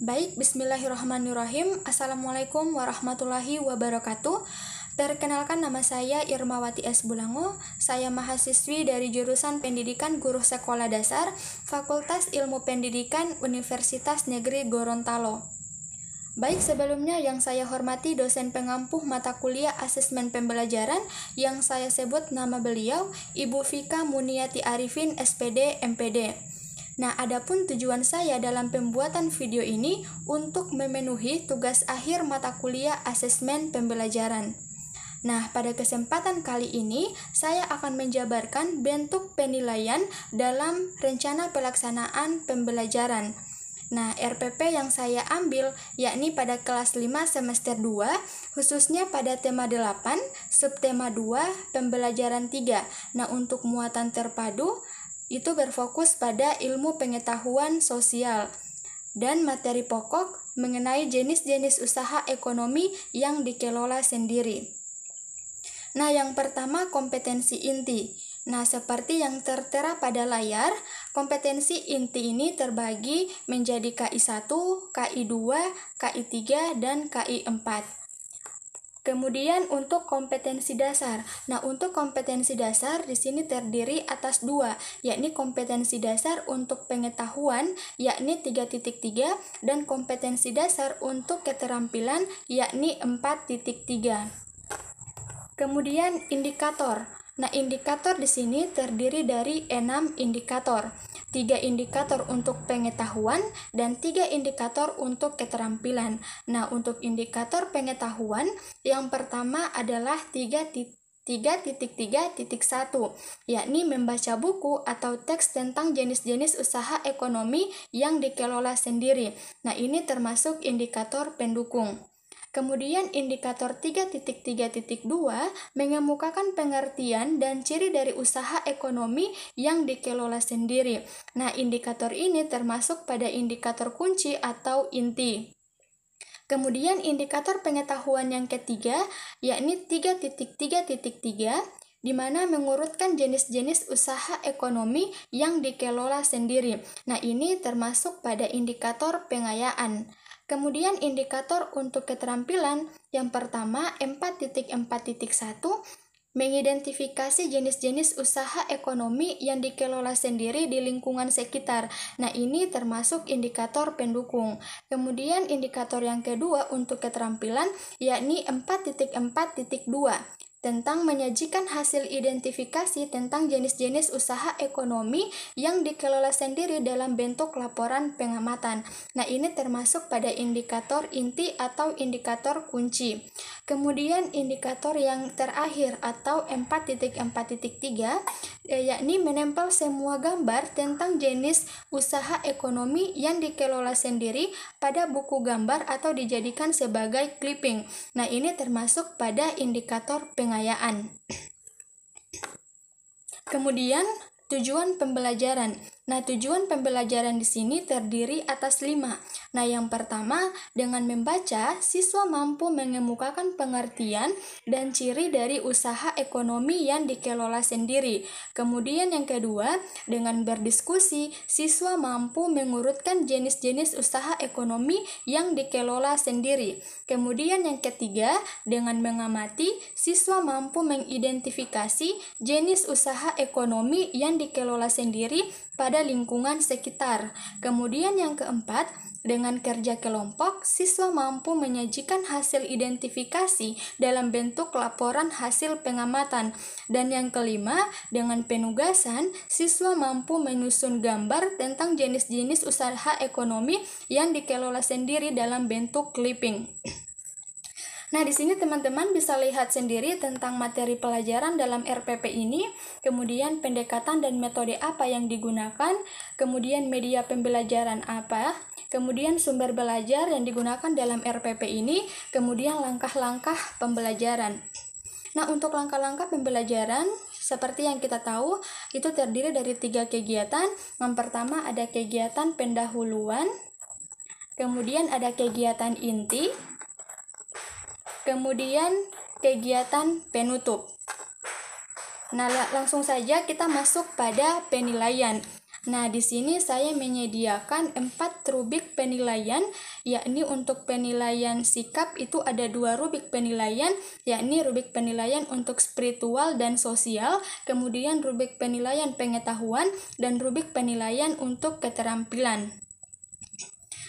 Baik, bismillahirrahmanirrahim. Assalamualaikum warahmatullahi wabarakatuh. Perkenalkan, nama saya Irmawati S. Bulango. Saya mahasiswi dari jurusan Pendidikan Guru Sekolah Dasar, Fakultas Ilmu Pendidikan Universitas Negeri Gorontalo. Baik, sebelumnya yang saya hormati dosen pengampu mata kuliah asesmen pembelajaran yang saya sebut nama beliau Ibu Vika Muniati Arifin, SPD, MPD. Nah, adapun tujuan saya dalam pembuatan video ini untuk memenuhi tugas akhir mata kuliah asesmen pembelajaran. Nah, pada kesempatan kali ini, saya akan menjabarkan bentuk penilaian dalam rencana pelaksanaan pembelajaran. Nah, RPP yang saya ambil yakni pada kelas 5 semester 2, khususnya pada tema 8, subtema 2, pembelajaran 3. Nah, untuk muatan terpadu, itu berfokus pada ilmu pengetahuan sosial dan materi pokok mengenai jenis-jenis usaha ekonomi yang dikelola sendiri. Nah, yang pertama kompetensi inti. Nah, seperti yang tertera pada layar, kompetensi inti ini terbagi menjadi KI1, KI2, KI3, dan KI4. Kemudian untuk kompetensi dasar. Nah, untuk kompetensi dasar di sini terdiri atas dua, yakni kompetensi dasar untuk pengetahuan, yakni 3.3, dan kompetensi dasar untuk keterampilan, yakni 4.3. Kemudian indikator. Nah, indikator di sini terdiri dari 6 indikator. 3 indikator untuk pengetahuan dan 3 indikator untuk keterampilan. Nah, untuk indikator pengetahuan, yang pertama adalah 3.3.1, yakni membaca buku atau teks tentang jenis-jenis usaha ekonomi yang dikelola sendiri. Nah, ini termasuk indikator pendukung. Kemudian indikator 3.3.2 mengemukakan pengertian dan ciri dari usaha ekonomi yang dikelola sendiri. Nah, indikator ini termasuk pada indikator kunci atau inti. Kemudian indikator pengetahuan yang ketiga, yakni 3.3.3, di mana mengurutkan jenis-jenis usaha ekonomi yang dikelola sendiri. Nah, ini termasuk pada indikator pengayaan. Kemudian indikator untuk keterampilan, yang pertama 4.4.1, mengidentifikasi jenis-jenis usaha ekonomi yang dikelola sendiri di lingkungan sekitar. Nah, ini termasuk indikator pendukung. Kemudian indikator yang kedua untuk keterampilan, yakni 4.4.2, tentang menyajikan hasil identifikasi tentang jenis-jenis usaha ekonomi yang dikelola sendiri dalam bentuk laporan pengamatan. Nah, ini termasuk pada indikator inti atau indikator kunci. Kemudian indikator yang terakhir atau 4.4.3, yakni menempel semua gambar tentang jenis usaha ekonomi yang dikelola sendiri pada buku gambar atau dijadikan sebagai clipping. Nah, ini termasuk pada indikator pengayaan. Kemudian tujuan pembelajaran. Nah, tujuan pembelajaran di sini terdiri atas 5. Nah, yang pertama, dengan membaca, siswa mampu mengemukakan pengertian dan ciri dari usaha ekonomi yang dikelola sendiri. Kemudian yang kedua, dengan berdiskusi, siswa mampu mengurutkan jenis-jenis usaha ekonomi yang dikelola sendiri. Kemudian yang ketiga, dengan mengamati, siswa mampu mengidentifikasi jenis usaha ekonomi yang dikelola sendiri pada lingkungan sekitar. Kemudian yang keempat, dengan kerja kelompok, siswa mampu menyajikan hasil identifikasi dalam bentuk laporan hasil pengamatan. Dan yang kelima, dengan penugasan, siswa mampu menyusun gambar tentang jenis-jenis usaha ekonomi yang dikelola sendiri dalam bentuk clipping. Nah, di sini teman-teman bisa lihat sendiri tentang materi pelajaran dalam RPP ini, kemudian pendekatan dan metode apa yang digunakan, kemudian media pembelajaran apa, kemudian sumber belajar yang digunakan dalam RPP ini, kemudian langkah-langkah pembelajaran. Nah, untuk langkah-langkah pembelajaran, seperti yang kita tahu, itu terdiri dari 3 kegiatan. Yang pertama ada kegiatan pendahuluan, kemudian ada kegiatan inti, kemudian kegiatan penutup. Nah, langsung saja kita masuk pada penilaian. Nah, di sini saya menyediakan 4 rubrik penilaian, yakni untuk penilaian sikap itu ada 2 rubrik penilaian, yakni rubrik penilaian untuk spiritual dan sosial, kemudian rubrik penilaian pengetahuan, dan rubrik penilaian untuk keterampilan.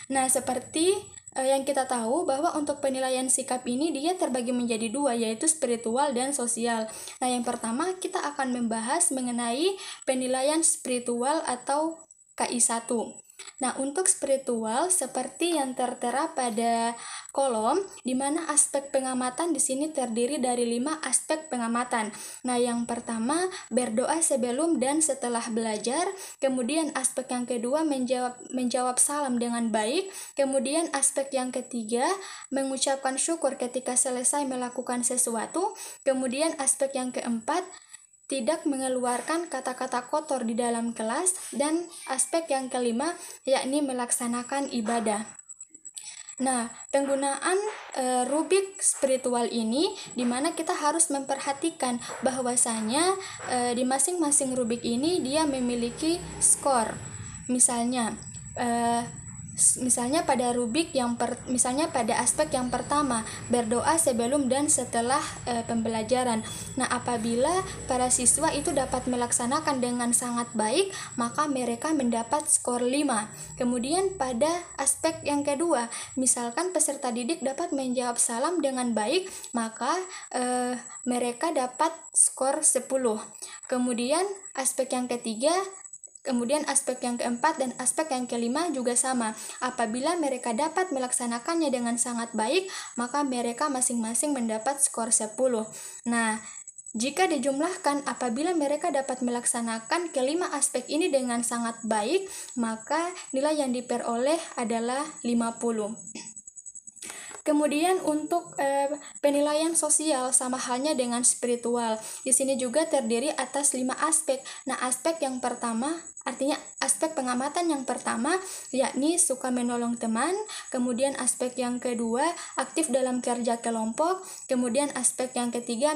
Nah, seperti yang kita tahu bahwa untuk penilaian sikap ini dia terbagi menjadi 2, yaitu spiritual dan sosial. Nah, yang pertama kita akan membahas mengenai penilaian spiritual atau KI1. Nah, untuk spiritual seperti yang tertera pada kolom, di mana aspek pengamatan di sini terdiri dari 5 aspek pengamatan. Nah, yang pertama berdoa sebelum dan setelah belajar, kemudian aspek yang kedua menjawab salam dengan baik, kemudian aspek yang ketiga mengucapkan syukur ketika selesai melakukan sesuatu, kemudian aspek yang keempat tidak mengeluarkan kata-kata kotor di dalam kelas, dan aspek yang kelima yakni melaksanakan ibadah. Nah, penggunaan rubrik spiritual ini di mana kita harus memperhatikan bahwasanya di masing-masing rubrik ini dia memiliki skor. Misalnya pada rubrik misalnya pada aspek yang pertama berdoa sebelum dan setelah pembelajaran. Nah, apabila para siswa itu dapat melaksanakan dengan sangat baik, maka mereka mendapat skor 5. Kemudian pada aspek yang kedua, misalkan peserta didik dapat menjawab salam dengan baik, maka mereka dapat skor 10. Kemudian aspek yang ketiga, kemudian aspek yang keempat dan aspek yang kelima juga sama. Apabila mereka dapat melaksanakannya dengan sangat baik, maka mereka masing-masing mendapat skor 10. Nah, jika dijumlahkan, apabila mereka dapat melaksanakan kelima aspek ini dengan sangat baik, maka nilai yang diperoleh adalah 50. Kemudian untuk penilaian sosial sama halnya dengan spiritual. Di sini juga terdiri atas 5 aspek. Nah, aspek yang pertama, artinya aspek pengamatan yang pertama yakni suka menolong teman, kemudian aspek yang kedua aktif dalam kerja kelompok, kemudian aspek yang ketiga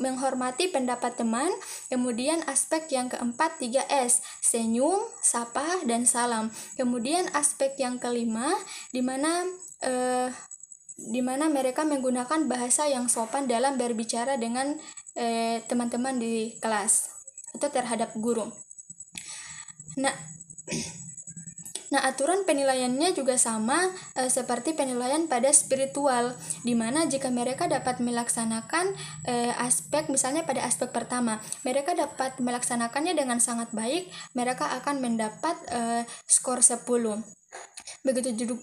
menghormati pendapat teman, kemudian aspek yang keempat 3S, senyum, sapa, dan salam. Kemudian aspek yang kelima di mana mereka menggunakan bahasa yang sopan dalam berbicara dengan teman-teman di kelas atau terhadap guru. Nah, aturan penilaiannya juga sama seperti penilaian pada spiritual, di mana jika mereka dapat melaksanakan aspek, misalnya pada aspek pertama, mereka dapat melaksanakannya dengan sangat baik, mereka akan mendapat skor 10.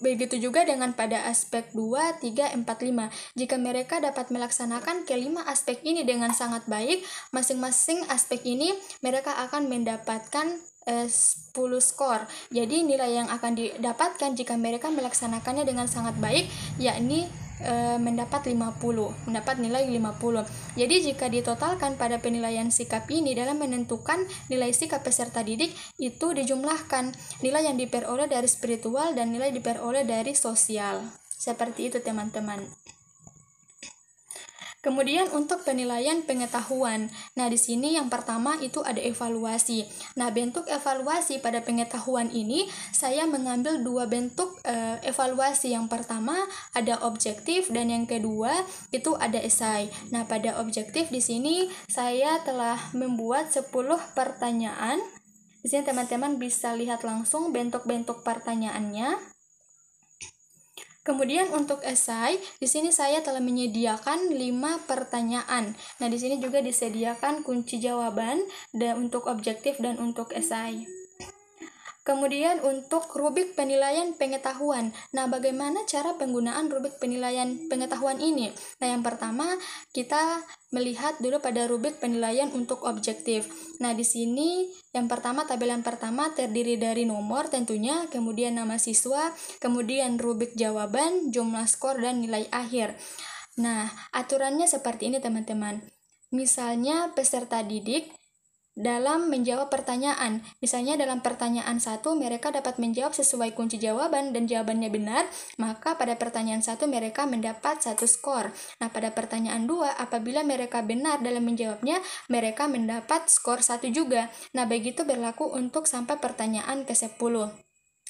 Begitu juga dengan pada aspek 2, 3, 4, 5. Jika mereka dapat melaksanakan kelima aspek ini dengan sangat baik, masing-masing aspek ini mereka akan mendapatkan 10 skor. Jadi nilai yang akan didapatkan jika mereka melaksanakannya dengan sangat baik yakni mendapat nilai 50. Jadi jika ditotalkan pada penilaian sikap ini dalam menentukan nilai sikap peserta didik itu dijumlahkan nilai yang diperoleh dari spiritual dan nilai diperoleh dari sosial. Seperti itu teman-teman. Kemudian untuk penilaian pengetahuan. Nah, di sini yang pertama itu ada evaluasi. Nah, bentuk evaluasi pada pengetahuan ini saya mengambil 2 bentuk evaluasi. Yang pertama ada objektif dan yang kedua itu ada esai. Nah, pada objektif di sini saya telah membuat 10 pertanyaan. Di sini teman-teman bisa lihat langsung bentuk-bentuk pertanyaannya. Kemudian untuk esai, di sini saya telah menyediakan 5 pertanyaan. Nah, di sini juga disediakan kunci jawaban untuk objektif dan untuk esai. Kemudian untuk rubrik penilaian pengetahuan. Nah, bagaimana cara penggunaan rubrik penilaian pengetahuan ini? Nah, yang pertama kita melihat dulu pada rubrik penilaian untuk objektif. Nah, di sini yang pertama tabel yang pertama terdiri dari nomor tentunya, kemudian nama siswa, kemudian rubrik jawaban, jumlah skor dan nilai akhir. Nah, aturannya seperti ini teman-teman. Misalnya peserta didik dalam menjawab pertanyaan. Misalnya dalam pertanyaan 1 mereka dapat menjawab sesuai kunci jawaban dan jawabannya benar, maka pada pertanyaan 1 mereka mendapat 1 skor. Nah, pada pertanyaan 2 apabila mereka benar dalam menjawabnya, mereka mendapat skor 1 juga. Nah, begitu berlaku untuk sampai pertanyaan ke-10.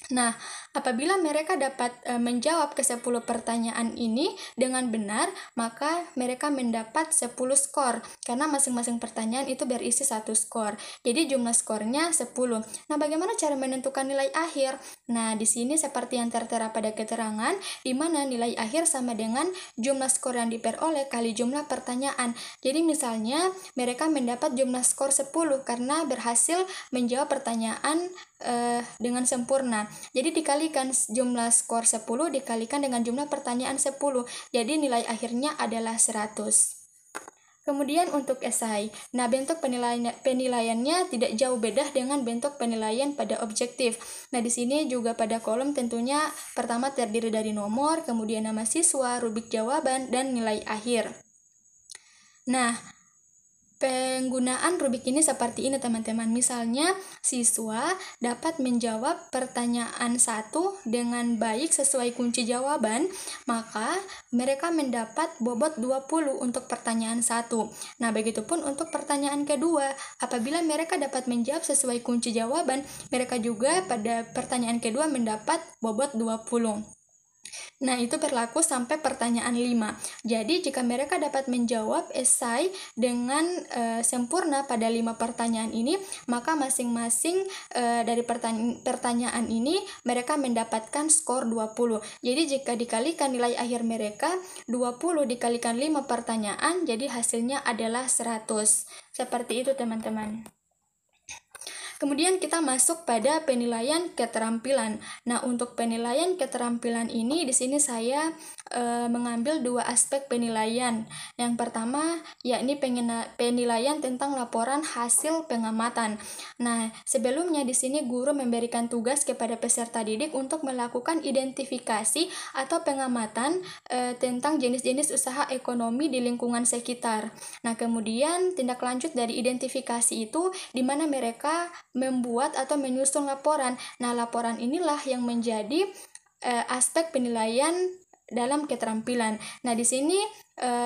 Nah, apabila mereka dapat menjawab ke 10 pertanyaan ini dengan benar, maka mereka mendapat 10 skor, karena masing-masing pertanyaan itu berisi 1 skor. Jadi jumlah skornya 10. Nah, bagaimana cara menentukan nilai akhir? Nah, di sini seperti yang tertera pada keterangan, di mana nilai akhir sama dengan jumlah skor yang diperoleh kali jumlah pertanyaan. Jadi misalnya mereka mendapat jumlah skor 10 karena berhasil menjawab pertanyaan dengan sempurna. Jadi dikalikan jumlah skor 10 dikalikan dengan jumlah pertanyaan 10. Jadi nilai akhirnya adalah 100. Kemudian untuk esai. Nah, bentuk penilaiannya tidak jauh beda dengan bentuk penilaian pada objektif. Nah, di sini juga pada kolom tentunya pertama terdiri dari nomor, kemudian nama siswa, rubrik jawaban, dan nilai akhir. Nah, penggunaan rubrik ini seperti ini teman-teman. Misalnya siswa dapat menjawab pertanyaan 1 dengan baik sesuai kunci jawaban, maka mereka mendapat bobot 20 untuk pertanyaan 1. Nah, begitupun untuk pertanyaan kedua, apabila mereka dapat menjawab sesuai kunci jawaban, mereka juga pada pertanyaan kedua mendapat bobot 20. Nah, itu berlaku sampai pertanyaan 5. Jadi, jika mereka dapat menjawab esai dengan sempurna pada 5 pertanyaan ini, maka masing-masing dari pertanyaan ini mereka mendapatkan skor 20. Jadi, jika dikalikan nilai akhir mereka, 20 dikalikan 5 pertanyaan, jadi hasilnya adalah 100. Seperti itu, teman-teman. Kemudian kita masuk pada penilaian keterampilan. Nah, untuk penilaian keterampilan ini di sini saya mengambil 2 aspek penilaian. Yang pertama yakni penilaian tentang laporan hasil pengamatan. Nah, sebelumnya di sini guru memberikan tugas kepada peserta didik untuk melakukan identifikasi atau pengamatan tentang jenis-jenis usaha ekonomi di lingkungan sekitar. Nah, kemudian tindak lanjut dari identifikasi itu di mana mereka membuat atau menyusun laporan. Nah, laporan inilah yang menjadi aspek penilaian dalam keterampilan. Nah, di sini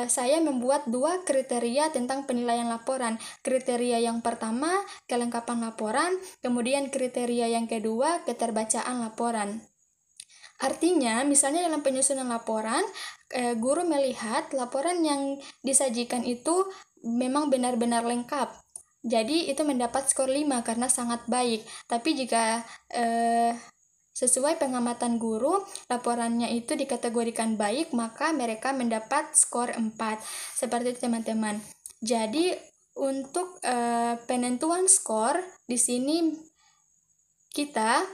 saya membuat 2 kriteria tentang penilaian laporan. Kriteria yang pertama, kelengkapan laporan, kemudian kriteria yang kedua, keterbacaan laporan. Artinya, misalnya dalam penyusunan laporan, guru melihat laporan yang disajikan itu memang benar-benar lengkap. Jadi itu mendapat skor 5 karena sangat baik. Tapi jika sesuai pengamatan guru, laporannya itu dikategorikan baik, maka mereka mendapat skor 4. Seperti itu, teman-teman. Jadi untuk penentuan skor di sini kita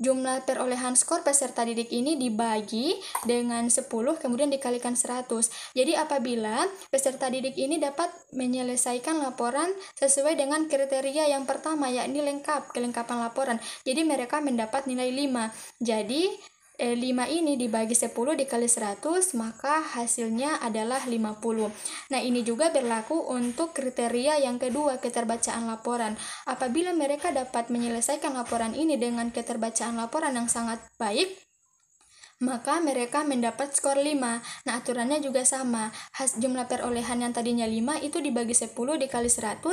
jumlah perolehan skor peserta didik ini dibagi dengan 10 kemudian dikalikan 100. Jadi apabila peserta didik ini dapat menyelesaikan laporan sesuai dengan kriteria yang pertama yakni kelengkapan laporan. Jadi mereka mendapat nilai 5. Jadi 5 ini dibagi 10 dikali 100 maka hasilnya adalah 50. Nah, ini juga berlaku untuk kriteria yang kedua, keterbacaan laporan. Apabila mereka dapat menyelesaikan laporan ini dengan keterbacaan laporan yang sangat baik, maka mereka mendapat skor 5. Nah, aturannya juga sama. Jumlah perolehan yang tadinya 5 itu dibagi 10 dikali 100,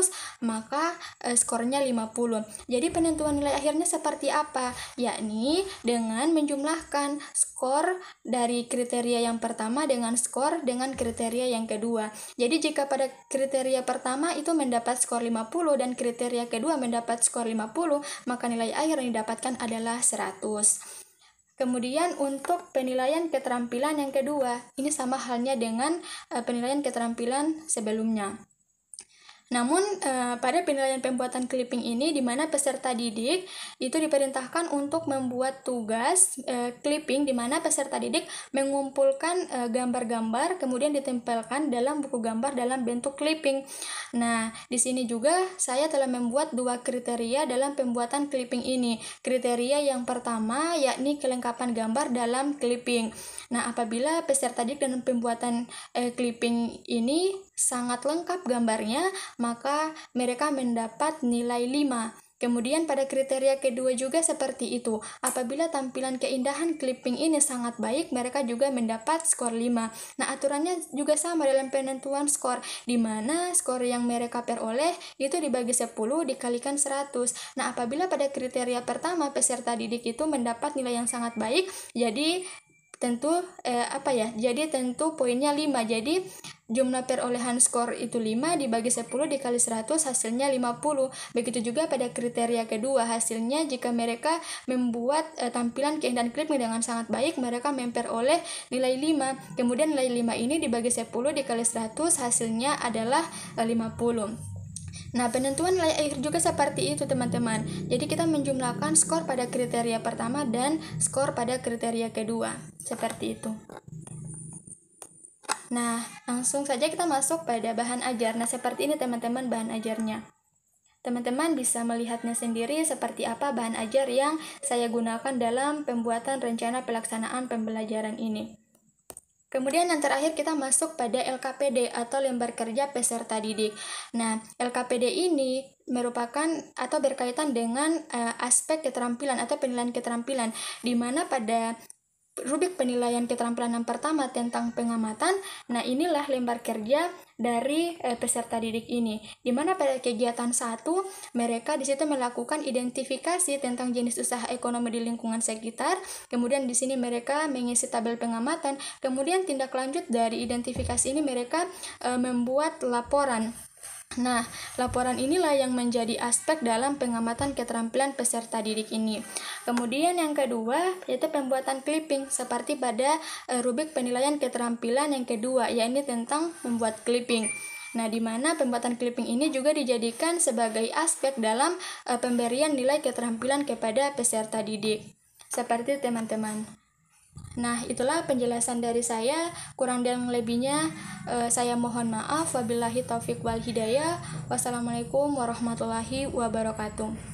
maka skornya 50. Jadi penentuan nilai akhirnya seperti apa? Yakni dengan menjumlahkan skor dari kriteria yang pertama dengan skor dengan kriteria yang kedua. Jadi jika pada kriteria pertama itu mendapat skor 50 dan kriteria kedua mendapat skor 50, maka nilai akhir yang didapatkan adalah 100. Kemudian untuk penilaian keterampilan yang kedua, ini sama halnya dengan penilaian keterampilan sebelumnya. Namun pada penilaian pembuatan clipping ini di mana peserta didik itu diperintahkan untuk membuat tugas clipping di mana peserta didik mengumpulkan gambar-gambar kemudian ditempelkan dalam buku gambar dalam bentuk clipping. Nah, di sini juga saya telah membuat 2 kriteria dalam pembuatan clipping ini. Kriteria yang pertama yakni kelengkapan gambar dalam clipping. Nah, apabila peserta didik dalam pembuatan clipping ini sangat lengkap gambarnya, maka mereka mendapat nilai 5. Kemudian pada kriteria kedua juga seperti itu. Apabila tampilan keindahan clipping ini sangat baik, mereka juga mendapat skor 5. Nah, aturannya juga sama dalam penentuan skor, di mana skor yang mereka peroleh itu dibagi 10 dikalikan 100. Nah, apabila pada kriteria pertama peserta didik itu mendapat nilai yang sangat baik, jadi tentu poinnya 5. Jadi jumlah perolehan skor itu 5 dibagi 10 dikali 100 hasilnya 50. Begitu juga pada kriteria kedua, hasilnya jika mereka membuat tampilan keindahan clipping dengan sangat baik, mereka memperoleh nilai 5. Kemudian nilai 5 ini dibagi 10 dikali 100 hasilnya adalah 50. Nah, penentuan nilai akhir juga seperti itu, teman-teman. Jadi kita menjumlahkan skor pada kriteria pertama dan skor pada kriteria kedua. Seperti itu. Nah, langsung saja kita masuk pada bahan ajar. Nah, seperti ini teman-teman bahan ajarnya. Teman-teman bisa melihatnya sendiri seperti apa bahan ajar yang saya gunakan dalam pembuatan rencana pelaksanaan pembelajaran ini. Kemudian yang terakhir kita masuk pada LKPD atau lembar kerja peserta didik. Nah, LKPD ini merupakan atau berkaitan dengan aspek keterampilan atau penilaian keterampilan, di mana pada rubrik penilaian keterampilan yang pertama tentang pengamatan. Nah, inilah lembar kerja dari peserta didik ini, di mana pada kegiatan 1 mereka di situ melakukan identifikasi tentang jenis usaha ekonomi di lingkungan sekitar. Kemudian di sini mereka mengisi tabel pengamatan. Kemudian tindak lanjut dari identifikasi ini mereka membuat laporan. Nah, laporan inilah yang menjadi aspek dalam pengamatan keterampilan peserta didik ini. Kemudian yang kedua yaitu pembuatan clipping seperti pada rubrik penilaian keterampilan yang kedua, yaitu tentang membuat clipping. Nah, di mana pembuatan clipping ini juga dijadikan sebagai aspek dalam pemberian nilai keterampilan kepada peserta didik. Seperti teman-teman. Nah, itulah penjelasan dari saya. Kurang dan lebihnya saya mohon maaf. Wabillahi taufik wal hidayah. Wassalamualaikum warahmatullahi wabarakatuh.